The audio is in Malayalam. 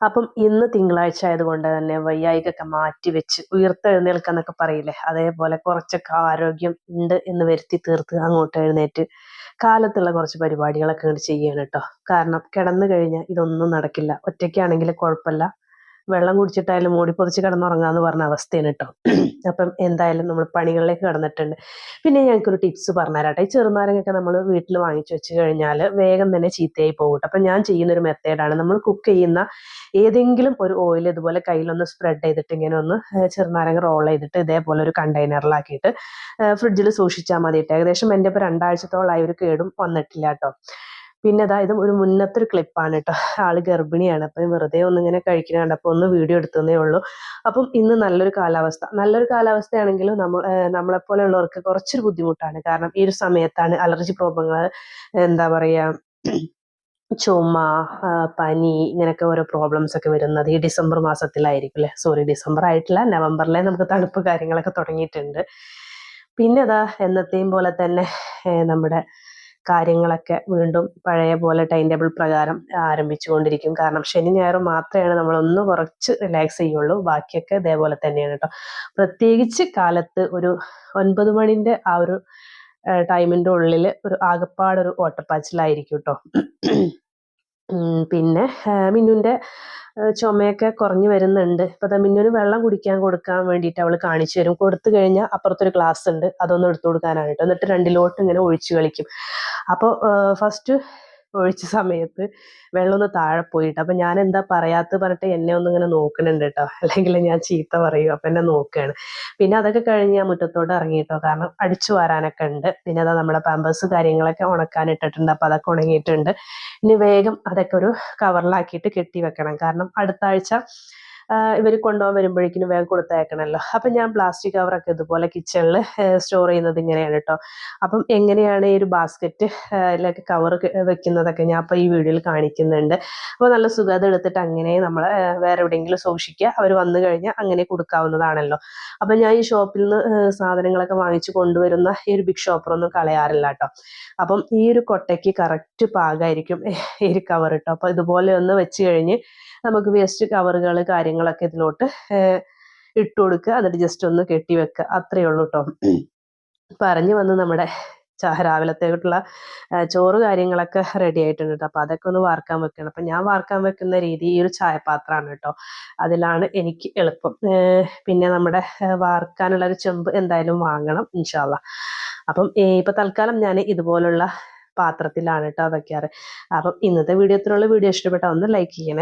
അപ്പം ഇന്ന് തിങ്കളാഴ്ച ആയതുകൊണ്ട് തന്നെ വയ്യായികൊക്കെ മാറ്റി വെച്ച് ഉയർത്തെഴുന്നേൽക്കുക എന്നൊക്കെ പറയില്ലേ, അതേപോലെ കുറച്ചൊക്കെ ആരോഗ്യം ഉണ്ട് എന്ന് വരുത്തി തീർത്ത് അങ്ങോട്ട് എഴുന്നേറ്റ് കാലത്തുള്ള കുറച്ച് പരിപാടികളൊക്കെ അങ്ങോട്ട് ചെയ്യണം കേട്ടോ. കാരണം കിടന്നു കഴിഞ്ഞാൽ ഇതൊന്നും നടക്കില്ല. ഒറ്റയ്ക്കാണെങ്കിൽ കുഴപ്പമില്ല, വെള്ളം കുടിച്ചിട്ടായാലും മൂടി പൊതിച്ച് കിടന്നുറങ്ങാന്ന് പറഞ്ഞ അവസ്ഥയാണ് കേട്ടോ. അപ്പം എന്തായാലും നമ്മൾ പണികളിലേക്ക് കടന്നിട്ടുണ്ട്. പിന്നെ ഞങ്ങൾക്കൊരു ടിപ്സ് പറഞ്ഞുതരാട്ടെ. ഈ ചെറുനാരങ്ങയൊക്കെ നമ്മൾ വീട്ടിൽ വാങ്ങിച്ചു വെച്ച് കഴിഞ്ഞാൽ വേഗം തന്നെ ചീത്തയായി പോകും. അപ്പം ഞാൻ ചെയ്യുന്നൊരു മെത്തേഡാണ്, നമ്മൾ കുക്ക് ചെയ്യുന്ന ഏതെങ്കിലും ഒരു ഓയിൽ ഇതുപോലെ കയ്യിലൊന്ന് സ്പ്രെഡ് ചെയ്തിട്ട് ഇങ്ങനെ ഒന്ന് ചെറുനാരങ്ങ റോൾ ചെയ്തിട്ട് ഇതേപോലെ ഒരു കണ്ടെയ്നറിലാക്കിയിട്ട് ഫ്രിഡ്ജിൽ സൂക്ഷിച്ചാൽ മതിയിട്ട്. ഏകദേശം എൻ്റെ ഇപ്പോൾ 2 ആഴ്ചത്തോളമായി ഒരു കേടും വന്നിട്ടില്ല കേട്ടോ. പിന്നെ ഇത് ഒരു മുന്നത്തെ ഒരു ക്ലിപ്പാണ് കേട്ടോ. ആള് ഗർഭിണിയാണ്, അപ്പം വെറുതെ ഒന്നിങ്ങനെ കഴിക്കുന്ന കണ്ടപ്പോൾ ഒന്ന് വീഡിയോ എടുത്തതേ ഉള്ളൂ. അപ്പം ഇന്ന് നല്ലൊരു കാലാവസ്ഥയാണെങ്കിലും നമ്മളെപ്പോലെയുള്ളവർക്ക് കുറച്ചൊരു ബുദ്ധിമുട്ടാണ്. കാരണം ഈ ഒരു സമയത്താണ് അലർജി പ്രോബ്ലങ്ങൾ, എന്താ പറയുക, ചുമ, പനി, ഇങ്ങനെയൊക്കെ ഓരോ പ്രോബ്ലംസ് ഒക്കെ വരുന്നത് ഈ ഡിസംബർ മാസത്തിലായിരിക്കും അല്ലേ. സോറി, ഡിസംബർ ആയിട്ടില്ല, നവംബറിലെ നമുക്ക് തണുപ്പ് കാര്യങ്ങളൊക്കെ തുടങ്ങിയിട്ടുണ്ട്. പിന്നെ എന്നത്തെയും പോലെ തന്നെ നമ്മുടെ കാര്യങ്ങളൊക്കെ വീണ്ടും പഴയ പോലെ ടൈം ടേബിൾ പ്രകാരം ആരംഭിച്ചുകൊണ്ടിരിക്കും. കാരണം ശനി ഞായറും മാത്രമേ നമ്മളൊന്ന് കുറച്ച് റിലാക്സ് ചെയ്യുള്ളൂ, ബാക്കിയൊക്കെ ഇതേപോലെ തന്നെയാണ് കേട്ടോ. പ്രത്യേകിച്ച് കാലത്ത് ഒരു 9 മണിൻ്റെ ആ ഒരു ടൈമിൻ്റെ ഉള്ളിൽ ഒരു ആകപ്പാടൊരു ഓട്ടപ്പാച്ചിലായിരിക്കും കേട്ടോ. പിന്നെ മിന്നുൻ്റെ ചുമയൊക്കെ കുറഞ്ഞു വരുന്നുണ്ട്. ഇപ്പം മിന്നുവിന് വെള്ളം കൊടുക്കാൻ വേണ്ടിയിട്ട് അവൾ കാണിച്ചു തരും. കൊടുത്തു കഴിഞ്ഞാൽ അപ്പുറത്തൊരു ഗ്ലാസ് ഉണ്ട്, അതൊന്നും എടുത്തു കൊടുക്കാനാണ് കേട്ടോ. എന്നിട്ട് രണ്ടിലോട്ട് ഇങ്ങനെ ഒഴിച്ചു കളിക്കും. അപ്പോൾ ഫസ്റ്റ് ഒഴിച്ച സമയത്ത് വെള്ളം ഒന്ന് താഴെ പോയിട്ട്, അപ്പം ഞാൻ എന്താ പറയാത്ത പറഞ്ഞിട്ട് എന്നെ ഒന്ന് ഇങ്ങനെ നോക്കുന്നുണ്ട് കേട്ടോ, അല്ലെങ്കിൽ ഞാൻ ചീത്ത പറയും. അപ്പം എന്നെ നോക്കുകയാണ്. പിന്നെ അതൊക്കെ കഴിഞ്ഞ് ഞാൻ മുറ്റത്തോട്ട് ഇറങ്ങി കേട്ടോ, കാരണം അടിച്ചു വാരാനൊക്കെ ഉണ്ട്. പിന്നെ നമ്മുടെ പാമ്പേഴ്സ് കാര്യങ്ങളൊക്കെ ഉണക്കാനിട്ടിട്ടുണ്ട്, അപ്പം അതൊക്കെ ഉണങ്ങിയിട്ടുണ്ട്. ഇനി വേഗം അതൊക്കെ ഒരു കവറിലാക്കിയിട്ട് കെട്ടി വെക്കണം. കാരണം അടുത്ത ആഴ്ച ഇവർ കൊണ്ടുപോകാൻ വരുമ്പോഴേക്കിനും വേഗം കൊടുത്തയക്കണമല്ലോ. അപ്പം ഞാൻ പ്ലാസ്റ്റിക് കവറൊക്കെ ഇതുപോലെ കിച്ചണിൽ സ്റ്റോർ ചെയ്യുന്നത് ഇങ്ങനെയാണ് കേട്ടോ. അപ്പം എങ്ങനെയാണ് ഈ ഒരു ബാസ്ക്കറ്റ് ഇതിലൊക്കെ കവർ വെക്കുന്നതൊക്കെ ഞാൻ അപ്പോൾ ഈ വീഡിയോയിൽ കാണിക്കുന്നുണ്ട്. അപ്പോൾ നല്ല സുഖം എടുത്തിട്ട് അങ്ങനെ നമ്മൾ വേറെ എവിടെയെങ്കിലും സൂക്ഷിക്കുക, അവർ വന്നു കഴിഞ്ഞാൽ അങ്ങനെ കൊടുക്കാവുന്നതാണല്ലോ. അപ്പം ഞാൻ ഈ ഷോപ്പിൽ നിന്ന് സാധനങ്ങളൊക്കെ വാങ്ങിച്ച് കൊണ്ടുവരുന്ന ഈ ഒരു ബിഗ് ഷോപ്പറൊന്നും കളയാറില്ല കേട്ടോ. അപ്പം ഈ ഒരു കൊട്ടയ്ക്ക് കറക്റ്റ് പാകമായിരിക്കും ഈ ഒരു കവർ കേട്ടോ. അപ്പോൾ ഇതുപോലെ ഒന്ന് വെച്ച് കഴിഞ്ഞ് നമുക്ക് വേസ്റ്റ് കവറുകൾ കാര്യങ്ങളൊക്കെ ഇതിലോട്ട് ഇട്ട് കൊടുക്കുക, എന്നിട്ട് ജസ്റ്റ് ഒന്ന് കെട്ടി വെക്കുക, അത്രയേ ഉള്ളൂ കേട്ടോ. പറഞ്ഞു വന്ന് നമ്മുടെ രാവിലത്തേക്കുള്ള ചോറ് കാര്യങ്ങളൊക്കെ റെഡി ആയിട്ടുണ്ട് കേട്ടോ. അപ്പോൾ അതൊക്കെ ഒന്ന് വാർക്കാൻ വെക്കണം. അപ്പം ഞാൻ വാർക്കാൻ വെക്കുന്ന രീതി ഈ ഒരു ചായപാത്രമാണ് കേട്ടോ, അതിലാണ് എനിക്ക് എളുപ്പം. പിന്നെ നമ്മുടെ വാർക്കാനുള്ളൊരു ചെമ്പ് എന്തായാലും വാങ്ങണം ഇൻഷാ അള്ളാ. അപ്പം ഇപ്പം തൽക്കാലം ഞാൻ ഇതുപോലുള്ള പാത്രത്തിലാണ് കേട്ടോ വെക്കാറ്. അപ്പം ഇന്നത്തെ വീഡിയോ ഇഷ്ടപ്പെട്ട ഒന്ന് ലൈക്ക് ചെയ്യണേ.